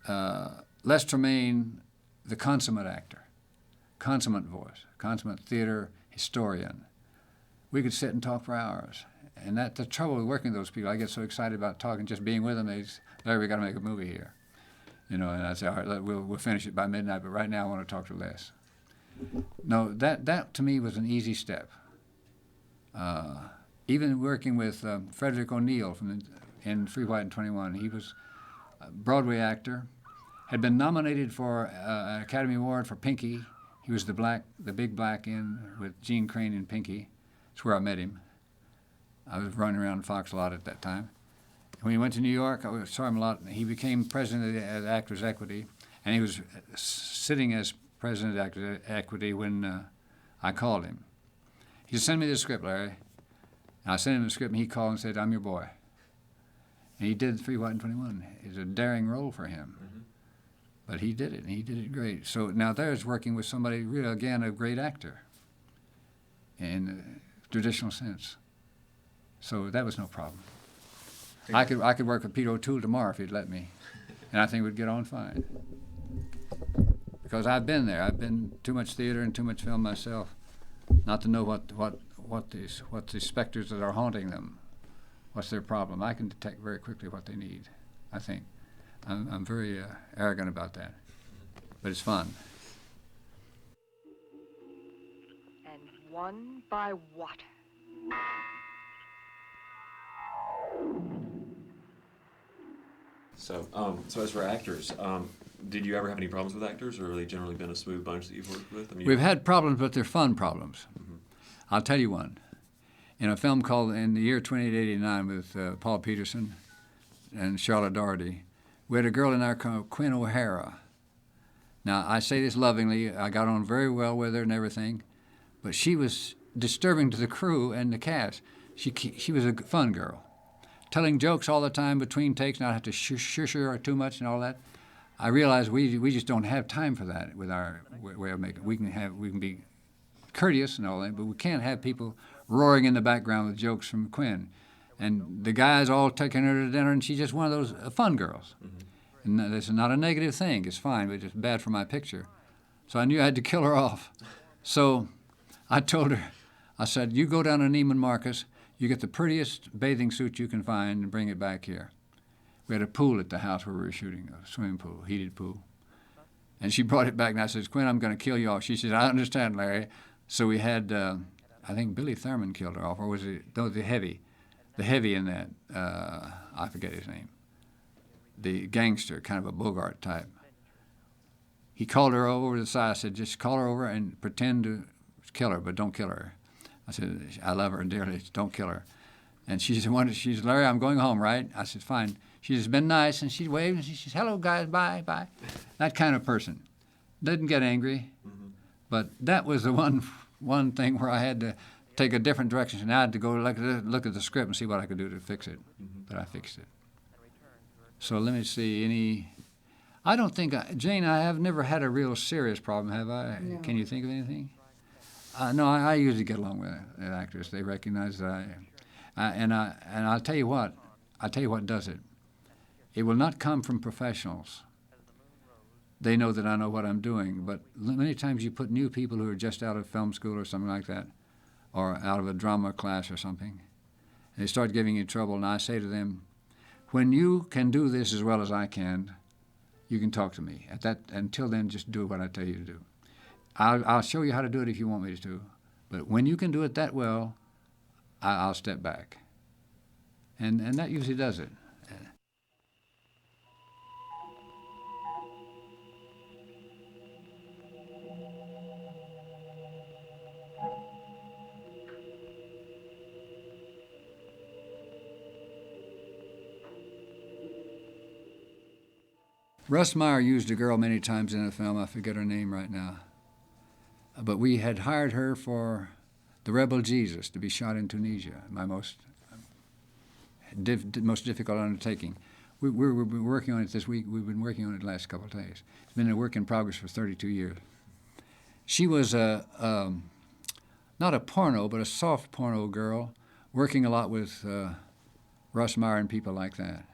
Les Tremaine, the consummate actor, consummate voice, consummate theater historian. We could sit and talk for hours. And that's the trouble with working with those people. I get so excited about talking, just being with them. Larry, we got to make a movie here. You know, and I say, all right, we'll finish it by midnight, but right now I want to talk to Les. No, that to me was an easy step. Even working with Frederick O'Neill in Free, White, and 21, he was a Broadway actor, had been nominated for an Academy Award for Pinky. He was the big black in with Gene Crane in Pinky. That's where I met him. I was running around Fox a lot at that time. When he went to New York, I saw him a lot. He became president of the Actors Equity, and he was sitting as president of Actors Equity when I called him. He said, "Send me the script, Larry." And I sent him the script, and he called and said, "I'm your boy." And he did 3 White and 21. It's a daring role for him. Mm-hmm. But he did it, and he did it great. So now there's working with somebody, really, again, a great actor in the traditional sense. So that was no problem. I could work with Pete O'Toole tomorrow if he'd let me, and I think we'd get on fine. Because I've been there. I've been too much theater and too much film myself, not to know what these specters that are haunting them, what's their problem. I can detect very quickly what they need. I think I'm very arrogant about that, but it's fun. And won by what? So as for actors, did you ever have any problems with actors, or have they generally been a smooth bunch that you've worked with? I mean, We've had problems, but they're fun problems. Mm-hmm. I'll tell you one. In a film called In the Year 2889 with Paul Peterson and Charlotte Doherty, we had a girl in there called Quinn O'Hara. Now, I say this lovingly. I got on very well with her and everything, but she was disturbing to the crew and the cast. She was a fun girl, telling jokes all the time between takes, not have to shush her too much and all that. I realized we just don't have time for that with our way of making. We can be courteous and all that, but we can't have people roaring in the background with jokes from Quinn. And the guys all taking her to dinner, and she's just one of those fun girls. Mm-hmm. And that's not a negative thing. It's fine, but it's just bad for my picture. So I knew I had to kill her off. So I told her, I said, you go down to Neiman Marcus, you get the prettiest bathing suit you can find and bring it back here. We had a pool at the house where we were shooting, a swimming pool, heated pool. And she brought it back, and I said, Quinn, I'm going to kill you off. She said, I understand, Larry. So we had, I think Billy Thurman killed her off, or was it, no, the heavy in that, I forget his name, the gangster, kind of a Bogart type. He called her over to the side. I said, just call her over and pretend to kill her, but don't kill her. I said, I love her dearly. Don't kill her. And she said, Larry, I'm going home, right? I said, fine. She's been nice, and she waved, and she says, hello, guys, bye, bye. That kind of person. Didn't get angry, but that was the one thing where I had to take a different direction. And I had to go look at the script and see what I could do to fix it. But I fixed it. So let me see, I don't think, Jane, I have never had a real serious problem, have I? No. Can you think of anything? No, I usually get along with actors. They recognize that and I'll tell you what does it. It will not come from professionals. They know that I know what I'm doing, but many times you put new people who are just out of film school or something like that, or out of a drama class or something, and they start giving you trouble, and I say to them, when you can do this as well as I can, you can talk to me. Until then, just do what I tell you to do. I'll show you how to do it if you want me to, but when you can do it that well, I'll step back. And that usually does it. Russ Meyer used a girl many times in a film. I forget her name right now. But we had hired her for The Rebel Jesus to be shot in Tunisia, my most difficult undertaking. We've been working on it this week. We've been working on it the last couple of days. It's been a work in progress for 32 years. She was not a porno, but a soft porno girl, working a lot with Russ Meyer and people like that.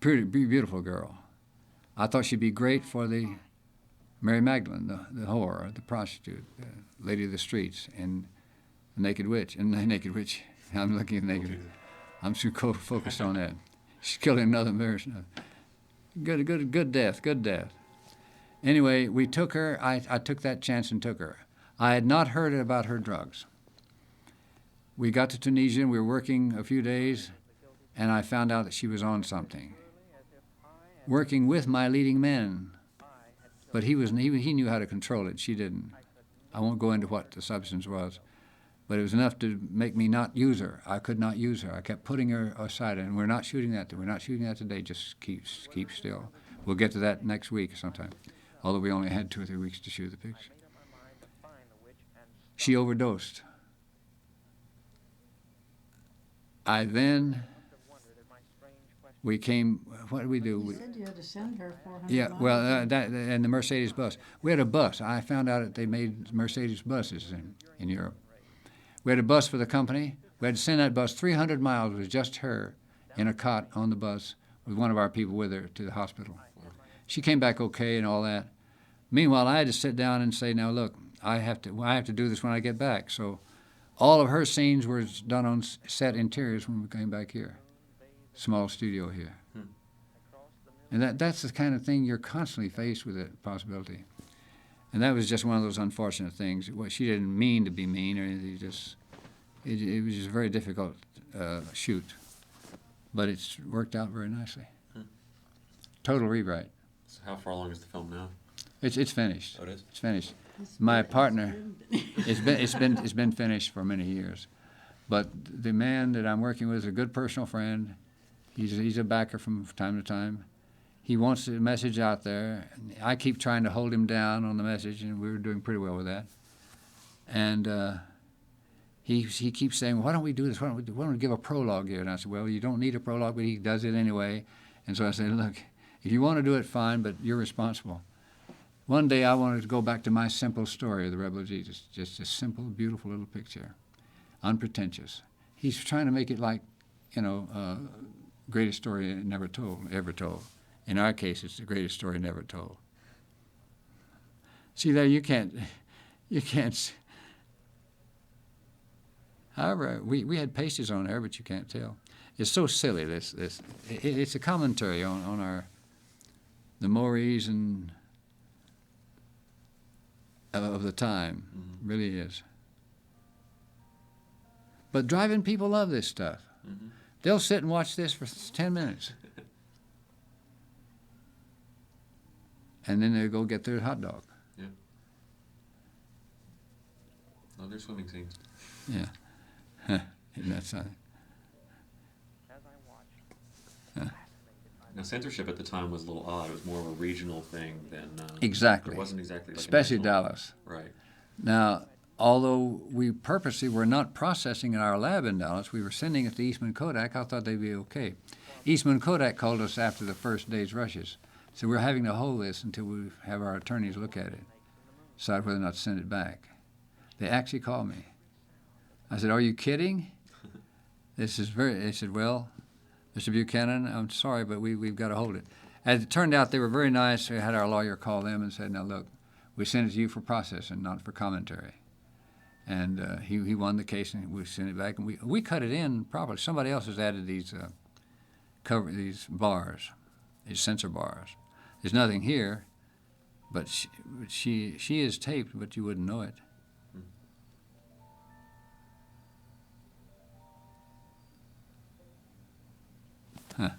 Pretty beautiful girl. I thought she'd be great for the Mary Magdalene, the whore, the prostitute, the lady of the streets, and the Naked Witch. And the Naked Witch, I'm looking at the Naked Witch. I'm too focused on that. She's killing another version of good death. Anyway, we took her. I took that chance and took her. I had not heard about her drugs. We got to Tunisia, and we were working a few days, and I found out that she was on something. Working with my leading men, but he knew how to control it. She didn't. I won't go into what the substance was, but it was enough to make me not use her. I could not use her. I kept putting her aside, and we're not shooting that. We're not shooting that today. Just keep still. We'll get to that next week sometime, although we only had 2 or 3 weeks to shoot the picture. She overdosed. We came, what did we do? You said you had to send her 400 Yeah, miles. well, and the Mercedes bus. We had a bus. I found out that they made Mercedes buses in Europe. We had a bus for the company. We had to send that bus 300 miles with just her in a cot on the bus with one of our people with her to the hospital. She came back okay and all that. Meanwhile, I had to sit down and say, now look, I have to do this when I get back. So all of her scenes were done on set interiors when we came back here. Small studio here. And that's the kind of thing you're constantly faced with, a possibility. And that was just one of those unfortunate things. Well, she didn't mean to be mean or anything. It was just a very difficult shoot. But it's worked out very nicely. Total rewrite. So how far along is the film now? It's finished. Oh, it is? It's finished. My partner, it's been finished for many years. But the man that I'm working with is a good personal friend. He's a backer from time to time. He wants the message out there. I keep trying to hold him down on the message, and we're doing pretty well with that. And he keeps saying, why don't we do this? Why don't we give a prologue here? And I said, well, you don't need a prologue, but he does it anyway. And so I said, look, if you want to do it, fine, but you're responsible. One day I wanted to go back to my simple story of the Rebel of Jesus, just a simple, beautiful little picture, unpretentious. He's trying to make it like, greatest story ever told. In our case, it's the greatest story never told. See there, you can't. However, we had pasties on there, but you can't tell. It's so silly. It's a commentary on the mores and of the time. Mm-hmm. Really is. But driving people love this stuff. Mm-hmm. They'll sit and watch this for 10 minutes. And then they'll go get their hot dog. Yeah. They're swimming scenes. Yeah. Isn't that something? As I watched, Huh. fascinated by Now, censorship at the time was a little odd. It was more of a regional thing than... Exactly. It wasn't exactly like a Especially national- Dallas. Right. Now, although we purposely were not processing in our lab in Dallas, we were sending it to Eastman Kodak. I thought they'd be okay. Eastman Kodak called us after the first day's rushes. So we're having to hold this until we have our attorneys look at it, decide whether or not to send it back. They actually called me. I said, "Are you kidding? This is very..." They said, "Well, Mr. Buchanan, I'm sorry, but we've got to hold it." As it turned out, they were very nice. We had our lawyer call them and said, "Now look, we sent it to you for processing, not for commentary." And he won the case, and we sent it back, and we cut it in properly. Somebody else has added these these bars, these censor bars. There's nothing here, but she is taped, but you wouldn't know it. Huh.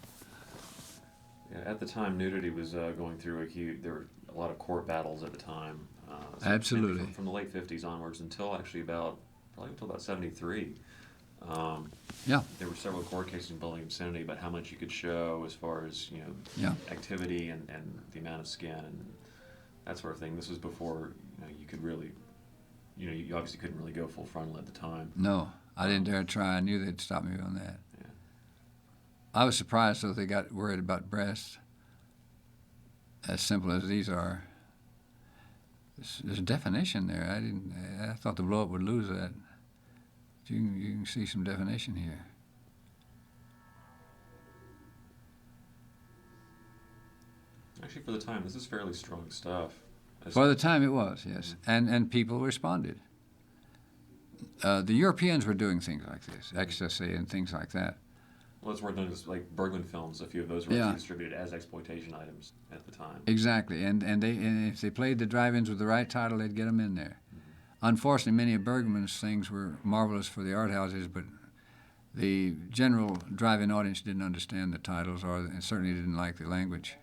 Yeah, at the time, nudity was going through a huge... There were a lot of court battles at the time. So Absolutely. From the late 50s onwards until actually probably until about 73. Yeah. There were several court cases involving obscenity about how much you could show as far as, Yeah. activity and the amount of skin and that sort of thing. This was before, you could really, you obviously couldn't really go full frontal at the time. No, I didn't dare try. I knew they'd stop me on that. Yeah. I was surprised though they got worried about breasts. As simple as these are. There's a definition there. I thought the blow-up would lose that. You can see some definition here. Actually, for the time, this is fairly strong stuff. For the time it was, yes. And people responded. The Europeans were doing things like this, ecstasy and things like that. Well, it's worth noting, like Bergman films, a few of those were Yeah. actually distributed as exploitation items at the time. Exactly, and if they played the drive-ins with the right title, they'd get them in there. Unfortunately, many of Bergman's things were marvelous for the art houses, but the general drive-in audience didn't understand the titles, and certainly didn't like the language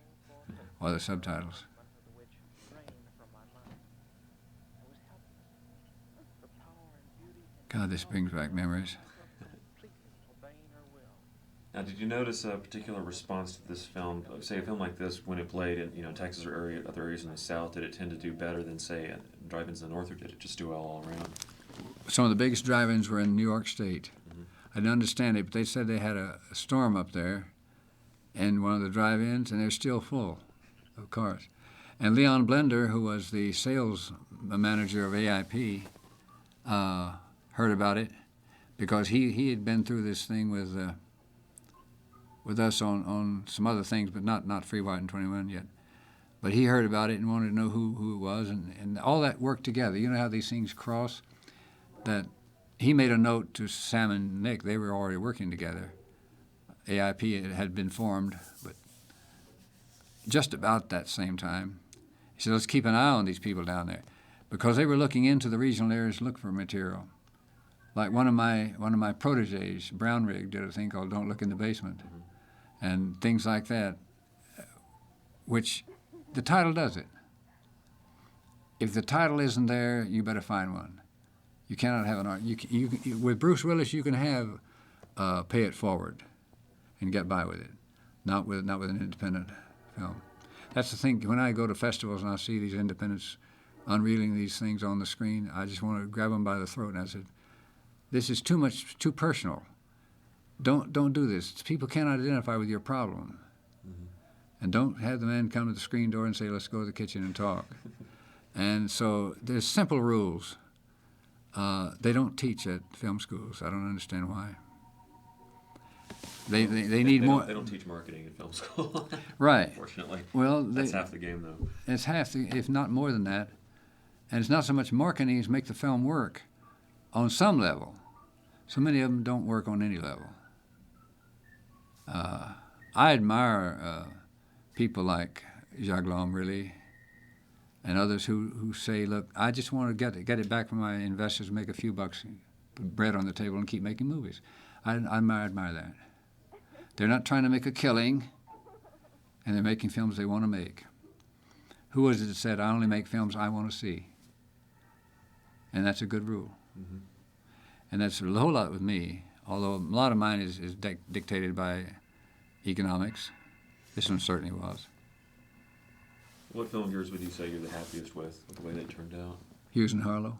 or the subtitles. the witch drained from my mind. I was helpless. The power and beauty and God, this brings back memories. completely obeying her will. Now, did you notice a particular response to this film? Say a film like this, when it played in Texas or other areas in the South, did it tend to do better than, say, drive-ins in the North, or did it just do well all around? Some of the biggest drive-ins were in New York State. I didn't understand it, but they said they had a storm up there in one of the drive-ins, and they're still full of cars. And Leon Blender, who was the sales manager of AIP, heard about it because he had been through this thing with us on some other things, but not Free White and 21 yet. But he heard about it and wanted to know who it was, and all that worked together. You know how these things cross? That he made a note to Sam and Nick. They were already working together. AIP had been formed, but just about that same time, he said, "Let's keep an eye on these people down there," because they were looking into the regional areas to look for material. Like one of my proteges, Brownrigg, did a thing called "Don't Look in the Basement," and things like that, which the title does it. If the title isn't there, you better find one. You cannot have an art. With Bruce Willis, you can have Pay It Forward and get by with it, not with an independent film. That's the thing. When I go to festivals and I see these independents unreeling these things on the screen, I just want to grab them by the throat and I said, "This is too personal. Don't do this. People cannot identify with your problem." And don't have the man come to the screen door and say, "Let's go to the kitchen and talk." And so there's simple rules. They don't teach at film schools. I don't understand why. They need more. They don't teach marketing in film school. Right. Unfortunately. Well, That's half the game, though. it's half, if not more than that. And it's not so much marketing as make the film work on some level. So many of them don't work on any level. I admire people like Jaglom, really, and others who say, "Look, I just want to get it back from my investors, make a few bucks, put bread on the table, and keep making movies." I admire that. They're not trying to make a killing, and they're making films they want to make. Who was it that said, "I only make films I want to see"? And that's a good rule. And that's a whole lot with me, although a lot of mine is dictated by economics. This one certainly was. What film of yours would you say you're the happiest with the way they turned out? Hughes and Harlow.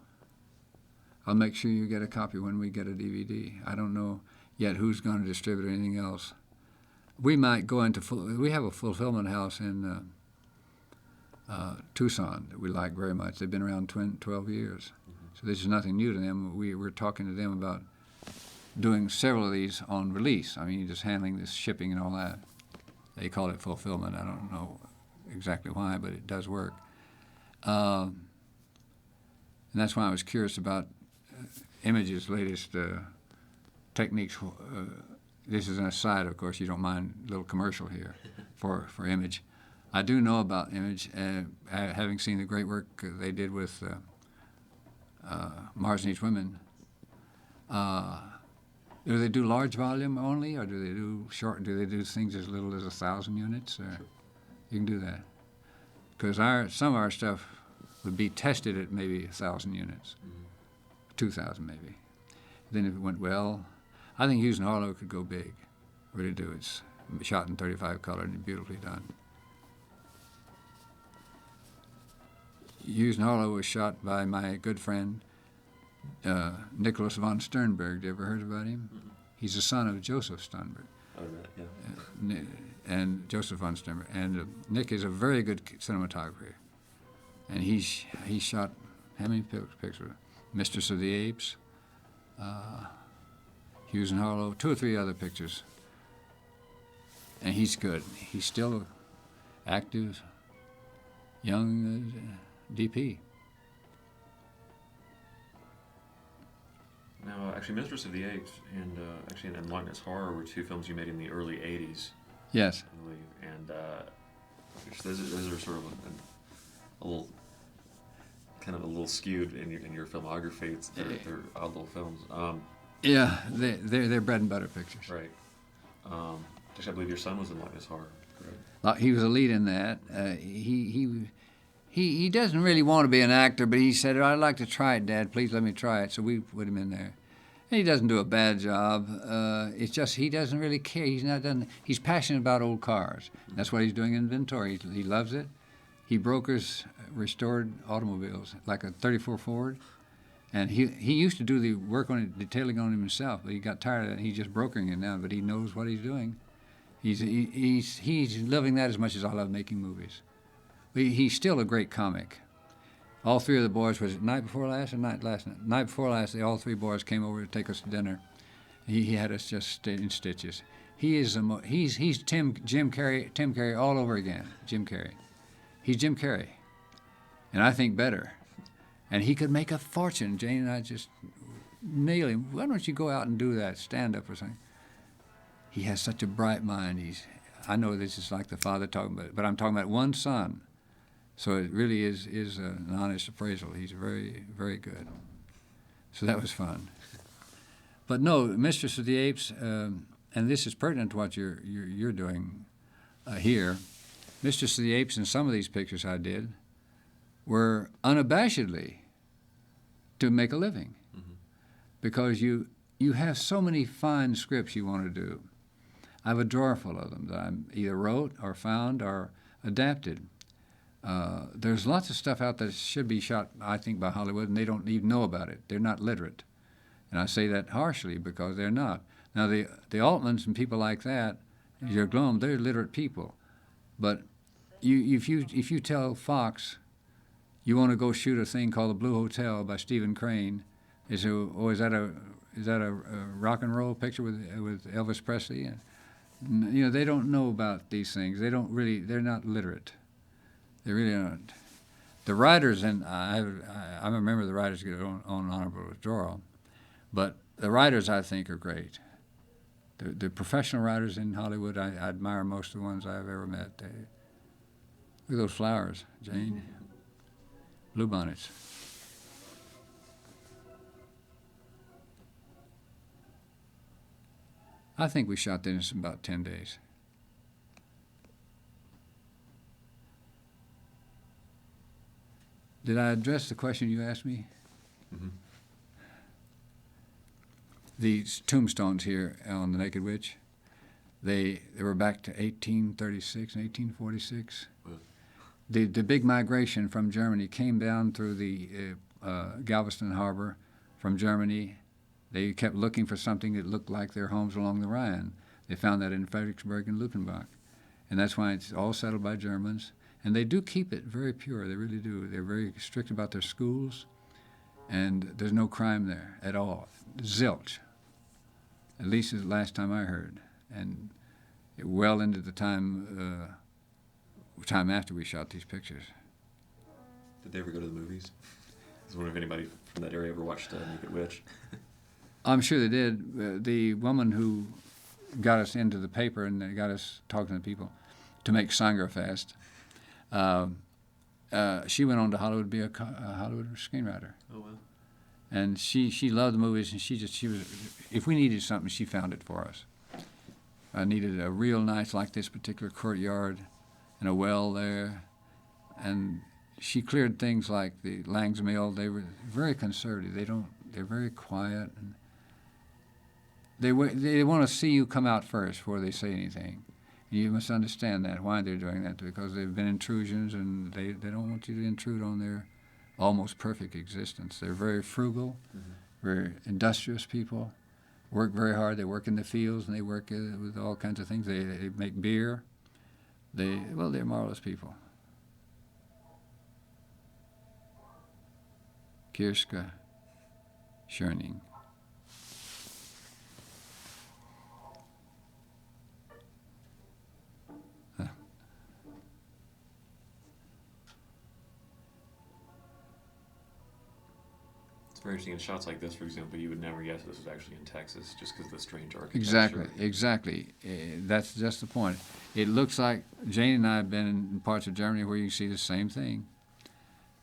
I'll make sure you get a copy when we get a DVD. I don't know yet who's going to distribute anything else. We might go into we have a fulfillment house in Tucson that we like very much. They've been around 12 years. So this is nothing new to them. We're talking to them about doing several of these on release. I mean, just handling this shipping and all that. They call it fulfillment. I don't know exactly why, but it does work. And that's why I was curious about Image's latest techniques. This is an aside, of course. You don't mind a little commercial here for Image. I do know about Image, having seen the great work they did with Mars Needs Women. Do they do large volume only, or do they do short? Do they do things as little as 1,000 units? Or you can do that, because some of our stuff would be tested at maybe 1,000 units, 2,000 maybe. Then if it went well, I think Hughes and Harlow could go big. Really do. It's shot in 35 color and beautifully done. Hughes and Harlow was shot by my good friend Nicholas von Sternberg. You ever heard about him? He's the son of Joseph Sternberg. Oh, right, yeah. And Joseph von Sternberg. And Nick is a very good cinematographer. And he shot how many pictures? Mistress of the Apes, Hughes and Harlow, 2 or 3 other pictures. And he's good. He's still active, young DP. Now, actually, Mistress of the Apes and Lightness Horror were 2 films you made in the early '80s. Yes. I believe, and those are sort of a little, kind of a little skewed in your filmography. They're odd little films. Yeah, they're bread and butter pictures. Right. Actually, I believe your son was in Lightness Horror, correct? He was a lead in that. He doesn't really want to be an actor, but he said, "I'd like to try it, Dad. Please let me try it." So we put him in there. And he doesn't do a bad job. It's just he doesn't really care. He's passionate about old cars. That's what he's doing in inventory. He loves it. He brokers restored automobiles, like a 34 Ford. And he used to do the work on it, detailing on him himself, but he got tired of it. He's just brokering it now, but he knows what he's doing. He's loving that as much as I love making movies. He's still a great comic. All 3 of the boys, was it night before last or last night? Night before last, all 3 boys came over to take us to dinner. He had us just in stitches. He's Jim Carrey all over again. Jim Carrey. He's Jim Carrey, and I think better. And he could make a fortune. Jane and I just nail him. Why don't you go out and do that, stand up or something? He has such a bright mind. I know this is like the father talking about it, but I'm talking about one son. So it really is an honest appraisal. He's very, very good. So that was fun. But no, Mistress of the Apes, and this is pertinent to what you're doing here. Mistress of the Apes and some of these pictures I did were unabashedly to make a living, because you have so many fine scripts you want to do. I have a drawer full of them that I either wrote or found or adapted. There's lots of stuff out that should be shot, I think, by Hollywood, and they don't even know about it. They're not literate. And I say that harshly because they're not. Now, the Altmans and people like that, your Glom, they're literate people. But if you tell Fox you want to go shoot a thing called The Blue Hotel by Stephen Crane, is that a rock and roll picture with Elvis Presley? They don't know about these things. They're not literate. They really aren't. The writers, and I remember the writers get on honorable withdrawal, but the writers I think are great. The professional writers in Hollywood, I admire most of the ones I've ever met. Look at those flowers, Jane. Bluebonnets. I think we shot this in about 10 days. Did I address the question you asked me? these tombstones here on the Naked Witch, they were back to 1836 and 1846. Wow. The big migration from Germany came down through the Galveston Harbor from Germany. They kept looking for something that looked like their homes along the Rhine. They found that in Fredericksburg and Luckenbach. And that's why it's all settled by Germans. And they do keep it very pure, they really do. They're very strict about their schools, and there's no crime there at all. Zilch, at least the last time I heard. And well into the time after we shot these pictures. Did they ever go to the movies? I was wondering if anybody from that area ever watched Naked Witch. I'm sure they did. The woman who got us into the paper and got us talking to people to make Sangerfest, she went on to Hollywood to be a Hollywood screenwriter. Oh, wow. And she loved the movies, and she was, if we needed something, she found it for us. I needed a real nice, like this particular courtyard, and a well there, and she cleared things like the Lang's Mill. They were very conservative. They're very quiet, and they want to see you come out first before they say anything. You must understand that, why they're doing that, because there have been intrusions, and they don't want you to intrude on their almost perfect existence. They're very frugal, very industrious people, work very hard. They work in the fields, and they work with all kinds of things. They make beer. They're marvelous people. Kirska Schoening. Very interesting. In shots like this, for example, you would never guess this was actually in Texas, just because of the strange architecture. Exactly. That's just the point. It looks like Jane and I have been in parts of Germany where you can see the same thing.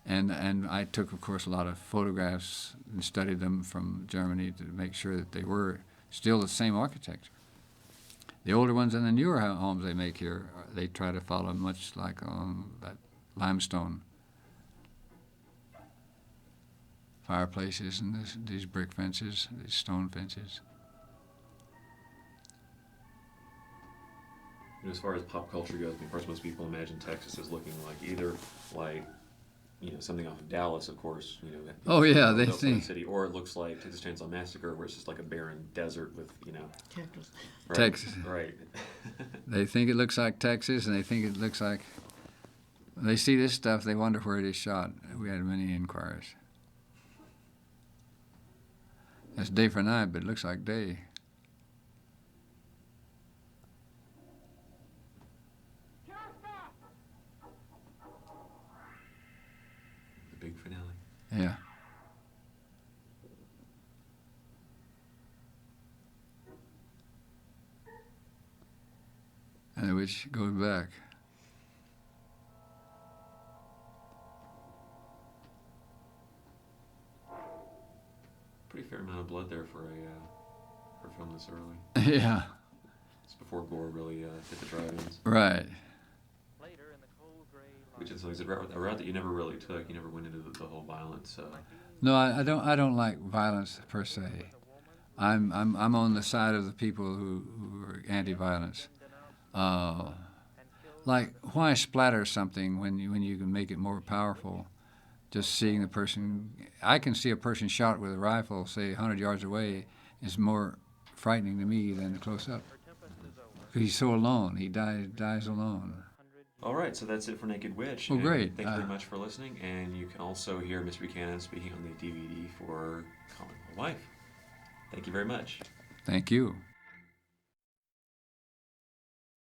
And I took, of course, a lot of photographs and studied them from Germany to make sure that they were still the same architecture. The older ones and the newer homes they make here, they try to follow much like that limestone fireplaces and these brick fences, these stone fences. And as far as pop culture goes, of course, most people imagine Texas as looking like either like, something off of Dallas, of course, Oh yeah, they Oklahoma think City, or it looks like Texas Chainsaw Massacre, where it's just like a barren desert with, Texas. right, Texas. Right. They think it looks like Texas, and they think it looks like. When they see this stuff, they wonder where it is shot. We had many inquiries. That's day for night, but it looks like day. The big finale. Yeah. And which goes back. Pretty fair amount of blood there for a film this early. Yeah. It's before gore really hit the drive-ins. Right. Later in the cold gray Which is a route that you never really took. You never went into the whole violence. No, I don't like violence per se. I'm on the side of the people who are anti-violence. Like, why splatter something when you can make it more powerful? Just seeing the person, I can see a person shot with a rifle, say 100 yards away, is more frightening to me than close up. He's so alone. He dies alone. All right, so that's it for Naked Witch. Well, And great. Thank you very much for listening, and you can also hear Mr. Buchanan speaking on the DVD for Calling My Wife. Thank you very much. Thank you.